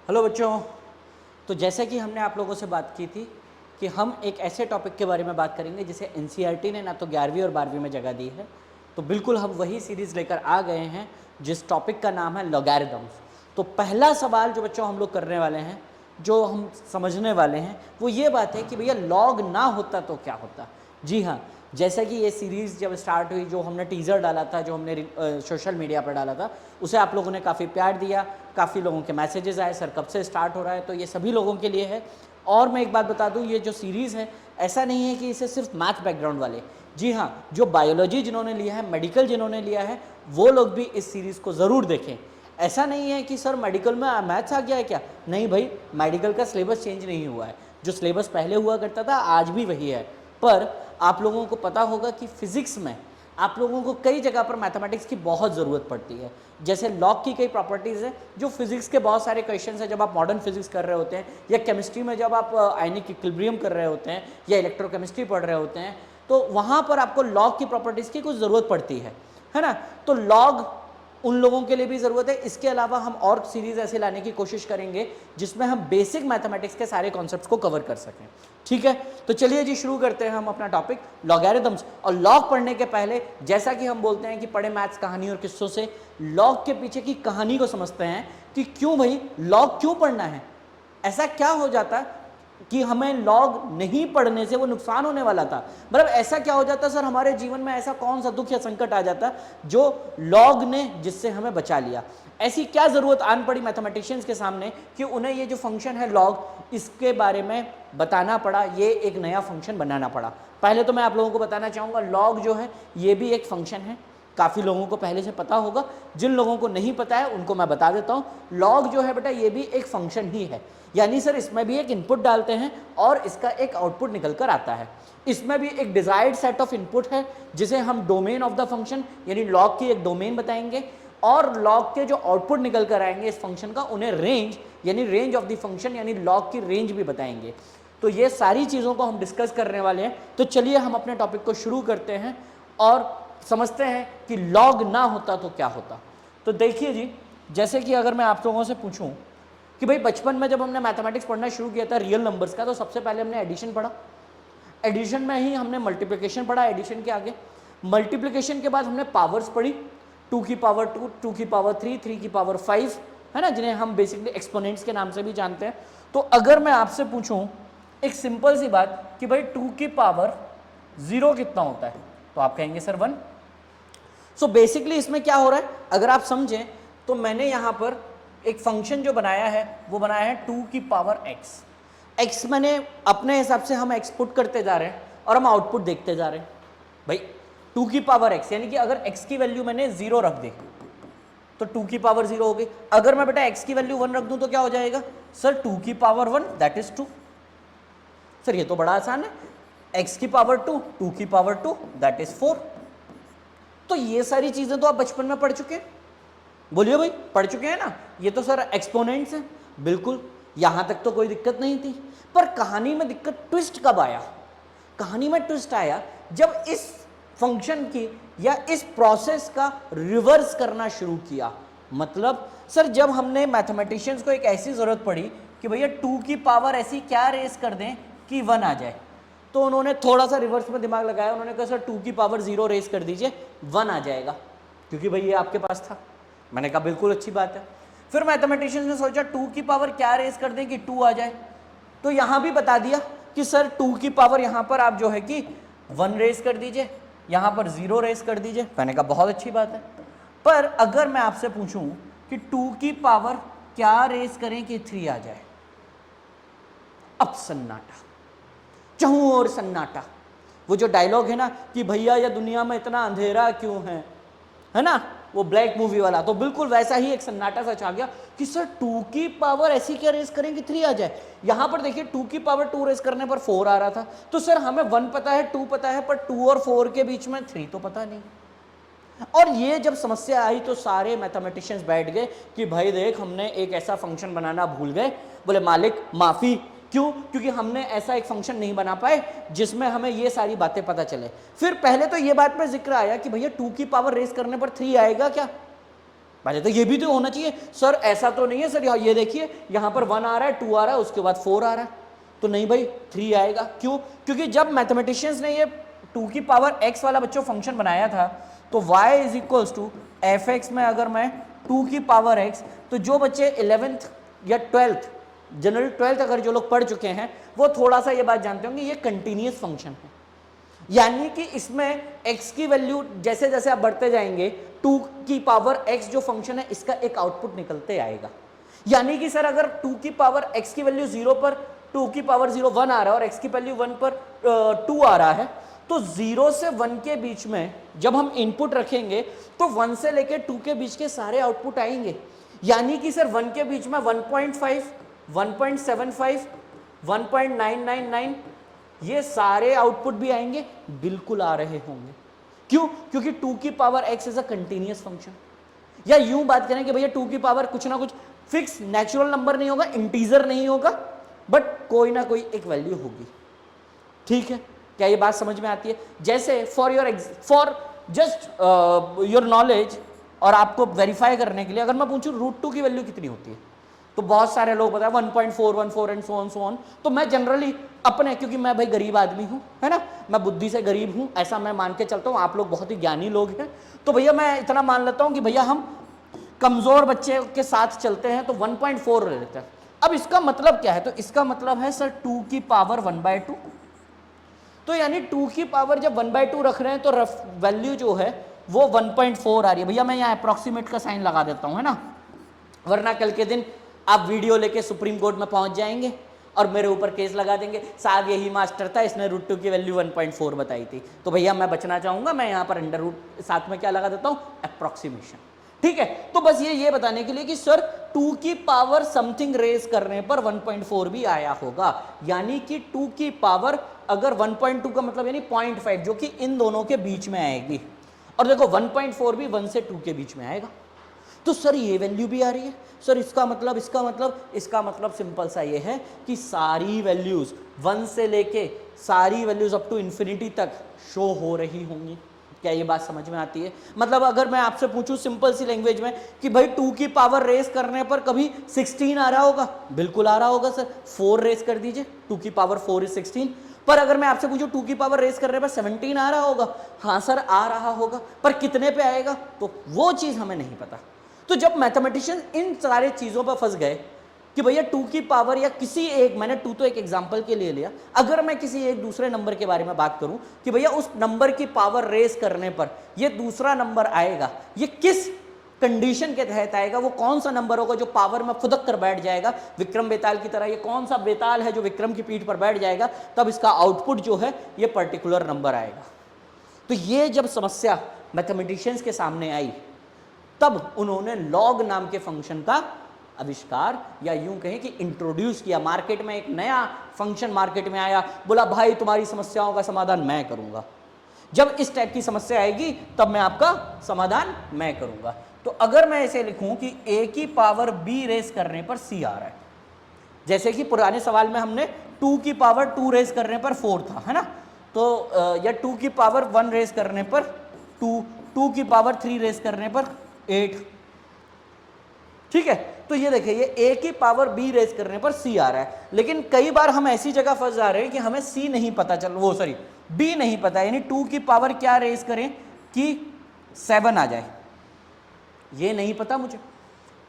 Hello बच्चों। तो जैसे कि हमने आप लोगों से बात की थी कि हम एक ऐसे टॉपिक के बारे में बात करेंगे जिसे एनसीईआरटी ने ना तो 11वीं और 12वीं में जगह दी है, तो बिल्कुल हम वही सीरीज़ लेकर आ गए हैं जिस टॉपिक का नाम है लॉगरिथम्स। तो पहला सवाल जो बच्चों हम लोग करने वाले हैं, जो हम समझने वाले हैं, वो ये बात है कि भैया लॉग ना होता तो क्या होता। जी हाँ, जैसा कि ये सीरीज़ जब स्टार्ट हुई, जो हमने टीज़र डाला था, जो हमने सोशल मीडिया पर डाला था, उसे आप लोगों ने काफ़ी प्यार दिया, काफ़ी लोगों के मैसेजेस आए, सर कब से स्टार्ट हो रहा है। तो ये सभी लोगों के लिए है। और मैं एक बात बता दूं, ये जो सीरीज़ है ऐसा नहीं है कि इसे सिर्फ मैथ बैकग्राउंड वाले, जी हाँ, जो बायोलॉजी जिन्होंने लिया है, मेडिकल जिन्होंने लिया है, वो लोग भी इस सीरीज़ को ज़रूर देखें। ऐसा नहीं है कि सर मेडिकल में मैथ्स आ गया है क्या, नहीं भाई, मेडिकल का सिलेबस चेंज नहीं हुआ है। जो सिलेबस पहले हुआ करता था आज भी वही है। पर आप लोगों को पता होगा कि फिज़िक्स में आप लोगों को कई जगह पर मैथमेटिक्स की बहुत ज़रूरत पड़ती है। जैसे लॉग की कई प्रॉपर्टीज़ हैं, जो फिजिक्स के बहुत सारे क्वेश्चंस हैं जब आप मॉडर्न फिजिक्स कर रहे होते हैं, या केमिस्ट्री में जब आप आयनिक इक्विलिब्रियम कर रहे होते हैं, या इलेक्ट्रोकेमिस्ट्री पढ़ रहे होते हैं, तो वहाँ पर आपको लॉग की प्रॉपर्टीज़ की कुछ ज़रूरत पड़ती है ना। तो लॉग उन लोगों के लिए भी ज़रूरत है। इसके अलावा हम और सीरीज़ ऐसे लाने की कोशिश करेंगे जिसमें हम बेसिक मैथमेटिक्स के सारे कॉन्सेप्ट्स को कवर कर सकें। ठीक है, तो चलिए जी शुरू करते हैं हम अपना टॉपिक लॉगरिथम्स। और लॉग पढ़ने के पहले, जैसा कि हम बोलते हैं कि पढ़े मैथ्स कहानी और किस्सों से, लॉग के पीछे की कहानी को समझते हैं कि क्यों भाई लॉग क्यों पढ़ना है। ऐसा क्या हो जाता कि हमें लॉग नहीं पढ़ने से वो नुकसान होने वाला था। मतलब ऐसा क्या हो जाता सर, हमारे जीवन में ऐसा कौन सा दुख या संकट आ जाता जो लॉग ने जिससे हमें बचा लिया। ऐसी क्या ज़रूरत आन पड़ी मैथमेटिशियंस के सामने कि उन्हें ये जो फंक्शन है लॉग, इसके बारे में बताना पड़ा, ये एक नया फंक्शन बनाना पड़ा। पहले तो मैं आप लोगों को बताना चाहूँगा, लॉग जो है ये भी एक फंक्शन है। काफ़ी लोगों को पहले से पता होगा, जिन लोगों को नहीं पता है उनको मैं बता देता हूँ। लॉग जो है बेटा ये भी एक फंक्शन ही है, यानी सर इसमें भी एक इनपुट डालते हैं और इसका एक आउटपुट निकल कर आता है। इसमें भी एक डिजायर्ड सेट ऑफ इनपुट है जिसे हम डोमेन ऑफ द फंक्शन यानी लॉग की एक डोमेन बताएंगे, और लॉग के जो आउटपुट निकल कर आएंगे इस फंक्शन का, उन्हें रेंज यानी रेंज ऑफ द फंक्शन यानी लॉग की रेंज भी बताएंगे। तो ये सारी चीज़ों को हम डिस्कस करने वाले हैं। तो चलिए हम अपने टॉपिक को शुरू करते हैं और समझते हैं कि लॉग ना होता तो क्या होता। तो देखिए जी, जैसे कि अगर मैं आप लोगों से पूछूं कि भाई बचपन में जब हमने मैथमेटिक्स पढ़ना शुरू किया था रियल नंबर्स का, तो सबसे पहले हमने एडिशन पढ़ा। एडिशन में ही हमने मल्टीप्लिकेशन पढ़ा, एडिशन के आगे मल्टीप्लिकेशन के बाद हमने पावर्स पढ़ी, 2 की पावर 2, 2 की पावर 3, 3 की पावर 5, है ना, जिन्हें हम बेसिकली एक्सपोनेंट्स के नाम से भी जानते हैं। तो अगर मैं आपसे पूछूं एक सिंपल सी बात कि भाई 2 की पावर 0 कितना होता है, तो आप कहेंगे सर 1। सो बेसिकली इसमें क्या हो रहा है अगर आप समझें, तो मैंने यहां पर एक फंक्शन जो बनाया है वो बनाया है 2 की पावर x। x मैंने अपने हिसाब से हम x पुट करते जा रहे हैं और हम आउटपुट देखते जा रहे हैं। भाई 2 की पावर x यानी कि अगर x की वैल्यू मैंने 0 रख दी तो 2 की पावर 0 हो गई। अगर मैं बेटा x की वैल्यू 1 रख दूं तो क्या हो जाएगा सर, 2 की पावर 1 दैट इज 2। सर ये तो बड़ा आसान है, x की पावर 2, 2 की पावर 2 दैट इज 4। तो ये सारी चीजें तो आप बचपन में पढ़ चुके हैं, बोलिए भाई पढ़ चुके हैं ना। ये तो सर एक्सपोनेंट्स हैं, बिल्कुल, यहां तक तो कोई दिक्कत नहीं थी। पर कहानी में दिक्कत, ट्विस्ट कब आया? कहानी में ट्विस्ट आया जब इस फंक्शन की या इस प्रोसेस का रिवर्स करना शुरू किया। मतलब सर जब हमने मैथमेटिशियंस को एक ऐसी जरूरत पड़ी कि भैया 2 की पावर ऐसी क्या रेस कर दें कि 1 आ जाए, तो उन्होंने थोड़ा सा रिवर्स में दिमाग लगाया। उन्होंने कहा सर 2 की पावर 0 रेस कर दीजिए, 1 आ जाएगा, क्योंकि भाई ये आपके पास था। मैंने कहा बिल्कुल अच्छी बात है। फिर मैथमेटिशियंस ने सोचा 2 की पावर क्या रेस कर दें कि 2 आ जाए, तो यहां भी बता दिया कि सर 2 की पावर यहां पर आप जो है कि 1 रेस कर दीजिए, यहां पर 0 रेस कर दीजिए। मैंने कहा बहुत अच्छी बात है। पर अगर मैं आपसे पूछूं कि 2 की पावर क्या रेस करें कि 3 आ जाए, अब सन्नाटा, चहु और सन्नाटा। वो जो डायलॉग है ना कि भैया ये दुनिया में इतना अंधेरा क्यों है ना, वो ब्लैक मूवी वाला, तो बिल्कुल वैसा ही एक सन्नाटा सा छा गया कि सर 2 की पावर ऐसी क्या रेस करें कि 3 आ जाए। यहां पर देखिए 2 की पावर 2 रेस करने पर 4 आ रहा था, तो सर हमें 1 पता है, 2 पता है, पर 2 और 4 के बीच में 3 तो पता नहीं। और ये जब समस्या आई तो सारे मैथमेटिशियंस बैठ गए कि भाई देख हमने एक ऐसा फंक्शन बनाना भूल गए। बोले मालिक माफी, क्यों? क्योंकि हमने ऐसा एक फंक्शन नहीं बना पाए जिसमें हमें ये सारी बातें पता चले। फिर पहले तो ये बात पे जिक्र आया कि भैया 2 की पावर रेस करने पर 3 आएगा क्या, पहले तो ये भी तो होना चाहिए सर, ऐसा तो नहीं है सर, ये देखिए यहाँ पर 1 आ रहा है, 2 आ रहा है, उसके बाद 4 आ रहा है, तो नहीं भाई 3 आएगा। क्यों? क्योंकि जब मैथमेटिशियंस ने ये 2 की पावर x वाला बच्चों फंक्शन बनाया था तो y is equals to F X में अगर मैं 2 की पावर x, तो जो बच्चे 11th या 12th जनरल 12th अगर जो लोग पढ़ चुके हैं वो थोड़ा सा ये बात जानते होंगे, ये कंटिन्यूस फंक्शन है, यानी कि इसमें x की वैल्यू जैसे जैसे आप बढ़ते जाएंगे 2 की पावर x जो फंक्शन है इसका एक आउटपुट निकलते आएगा। यानी कि सर अगर 2 की पावर x की वैल्यू 0 पर 2 की पावर 0 1 आ रहा है और x की वैल्यू 1 पर 2 आ रहा है, तो 0 से 1 के बीच में जब हम इनपुट रखेंगे तो 1 से लेके 2 के बीच के सारे आउटपुट आएंगे। यानी कि सर 1 के बीच में 1.5, 1.75, 1.999 ये सारे आउटपुट भी आएंगे, बिल्कुल आ रहे होंगे। क्यों? क्योंकि 2 की power x is a continuous function. या यूं बात करें कि भैया 2 की पावर कुछ ना कुछ फिक्स नेचुरल नंबर नहीं होगा, इंटीजर नहीं होगा, बट कोई ना कोई एक वैल्यू होगी। ठीक है, क्या ये बात समझ में आती है? जैसे फॉर जस्ट योर नॉलेज और आपको वेरीफाई करने के लिए अगर मैं पूछूं √2 की वैल्यू कितनी होती है, तो बहुत सारे लोग बताए 1.414 एंड सो ऑन। तो मैं जनरली अपने, क्योंकि मैं भाई गरीब आदमी हूं, है ना, मैं बुद्धि से गरीब हूं, ऐसा मैं मान के चलता हूं, आप लोग बहुत ही ज्ञानी लोग हैं, तो भैया मैं इतना मान लेता हूं कि भैया हम कमजोर बच्चे के साथ चलते हैं तो 1.4 ले लेते हैं। अब इसका मतलब क्या है? तो इसका मतलब है सर 2 की पावर 1/2, तो यानी 2 की पावर जब 1/2 रख रहे हैं तो रफ वैल्यू जो है वो 1.4 आ रही है। भैया मैं यहाँ अप्रॉक्सीमेट का साइन लगा देता हूँ, है ना, वरना कल के दिन आप वीडियो लेके सुप्रीम कोर्ट में पहुंच जाएंगे और मेरे ऊपर केस लगा देंगे, साहब यही मास्टर था, इसने √2 की वैल्यू 1.4 बताई थी। तो भैया मैं बचना चाहूंगा, मैं यहाँ पर अंडर रूट साथ में क्या लगा देता हूँ, अप्रॉक्सीमेशन। ठीक है, तो बस ये बताने के लिए कि सर 2 की पावर समथिंग रेज करने पर 1.4 भी आया होगा, यानी कि 2 की पावर अगर 1.2 का मतलब यानी 0.5 जो कि इन दोनों के बीच में आएगी, और देखो 1.4 भी 1 से 2 के बीच में आएगा, तो सर ये वैल्यू भी आ रही है। सर इसका मतलब सिंपल सा ये है कि सारी वैल्यूज 1 से लेके सारी वैल्यूज अप टू इंफिनिटी तक शो हो रही होंगी। क्या ये बात समझ में आती है? मतलब अगर मैं आपसे पूछूं सिंपल सी लैंग्वेज में कि भाई 2 की पावर रेस करने पर कभी 16 आ रहा होगा, बिल्कुल आ रहा होगा सर। 4 रेस कर दीजिए, 2 की पावर 4 इज 16। पर अगर मैं आपसे पूछूं 2 की पावर रेस करने पर 17 आ रहा होगा, हाँ सर आ रहा होगा, पर कितने पे आएगा तो वो चीज हमें नहीं पता। तो जब मैथमेटिशियन इन सारे चीजों पर फंस गए कि भैया 2 की पावर या किसी एक, मैंने 2 तो एक एग्जांपल के लिए लिया, अगर मैं किसी एक दूसरे नंबर के बारे में बात करूं कि भैया उस नंबर की पावर रेस करने पर ये दूसरा नंबर आएगा, ये किस कंडीशन के तहत आएगा, वो कौन सा नंबर होगा जो पावर में फुदक कर बैठ जाएगा विक्रम बेताल की तरह, ये कौन सा बेताल है जो विक्रम की पीठ पर बैठ जाएगा, तब इसका आउटपुट जो है ये पर्टिकुलर नंबर आएगा। तो ये जब समस्या मैथमेटिशियंस के सामने आई तब उन्होंने लॉग नाम के फंक्शन का आविष्कार या यूं कहें कि इंट्रोड्यूस किया। मार्केट में एक नया फंक्शन मार्केट में आया, बोला भाई तुम्हारी समस्याओं का समाधान मैं करूंगा, जब इस टाइप की समस्या आएगी तब मैं आपका समाधान मैं करूंगा। तो अगर मैं ऐसे लिखूं कि a की पावर b रेस करने पर c आ रहा है, जैसे कि पुराने सवाल में हमने 2 की पावर 2 रेस करने पर 4 था, है ना, तो या 2 की पावर 1 रेस करने पर 2, 2 की पावर 3 रेस करने पर 8। ठीक है, तो ये देखिए ये a की पावर b रेस करने पर c आ रहा है, लेकिन कई बार हम ऐसी जगह फंस जा रहे हैं कि हमें c नहीं पता, चल वो सॉरी b नहीं पता, यानी 2 की पावर क्या रेस करें कि 7 आ जाए, ये नहीं पता मुझे।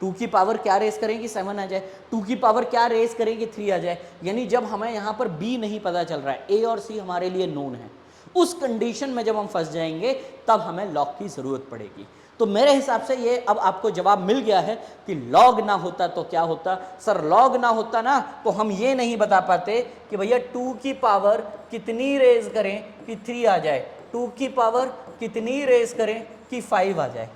2 की पावर क्या रेस करें कि 7 आ जाए, 2 की पावर क्या रेस करें कि 3 आ जाए, यानी जब हमें यहाँ पर b नहीं पता चल रहा है, a और c हमारे लिए नोन है, उस कंडीशन में जब हम फंस जाएंगे तब हमें लॉग की जरूरत पड़ेगी। तो मेरे हिसाब से ये अब आपको जवाब मिल गया है कि लॉग ना होता तो क्या होता। सर लॉग ना होता ना तो हम ये नहीं बता पाते कि भैया 2 की पावर कितनी रेज करें कि 3 आ जाए, 2 की पावर कितनी रेज करें कि 5 आ जाए,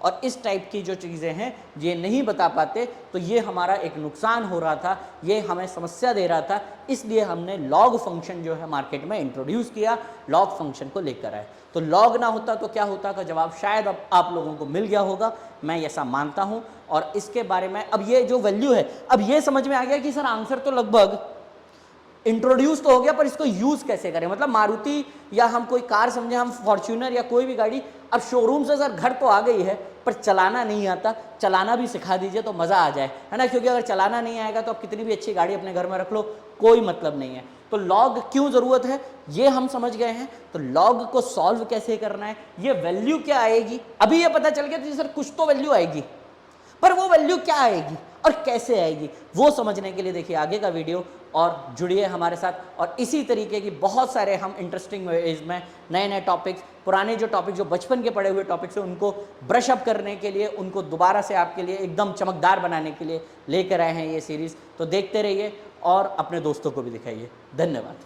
और इस टाइप की जो चीज़ें हैं ये नहीं बता पाते, तो ये हमारा एक नुकसान हो रहा था, ये हमें समस्या दे रहा था, इसलिए हमने लॉग फंक्शन जो है मार्केट में इंट्रोड्यूस किया, लॉग फंक्शन को लेकर आए। तो लॉग ना होता तो क्या होता का जवाब शायद अब आप लोगों को मिल गया होगा, मैं ऐसा मानता हूँ। और इसके बारे में अब ये जो वैल्यू है, अब ये समझ में आ गया कि सर आंसर तो लगभग इंट्रोड्यूस तो हो गया, पर इसको यूज कैसे करें, मतलब मारुति या हम कोई कार समझे, हम फॉर्च्यूनर या कोई भी गाड़ी, अब शोरूम से सर घर तो आ गई है पर चलाना नहीं आता, चलाना भी सिखा दीजिए तो मज़ा आ जाए, है ना। क्योंकि अगर चलाना नहीं आएगा तो आप कितनी भी अच्छी गाड़ी अपने घर में रख लो, कोई मतलब नहीं है। तो लॉग क्यों ज़रूरत है ये हम समझ गए हैं। तो लॉग को सॉल्व कैसे करना है, ये वैल्यू क्या आएगी, अभी ये पता चल गया तो सर कुछ तो वैल्यू आएगी, पर वो वैल्यू क्या आएगी और कैसे आएगी वो समझने के लिए देखिए आगे का वीडियो और जुड़िए हमारे साथ। और इसी तरीके की बहुत सारे हम इंटरेस्टिंग वेज में नए नए टॉपिक्स, पुराने जो टॉपिक जो बचपन के पढ़े हुए टॉपिक्स हैं उनको ब्रश अप करने के लिए, उनको दोबारा से आपके लिए एकदम चमकदार बनाने के लिए लेकर आए हैं ये सीरीज़। तो देखते रहिए और अपने दोस्तों को भी दिखाइए। धन्यवाद।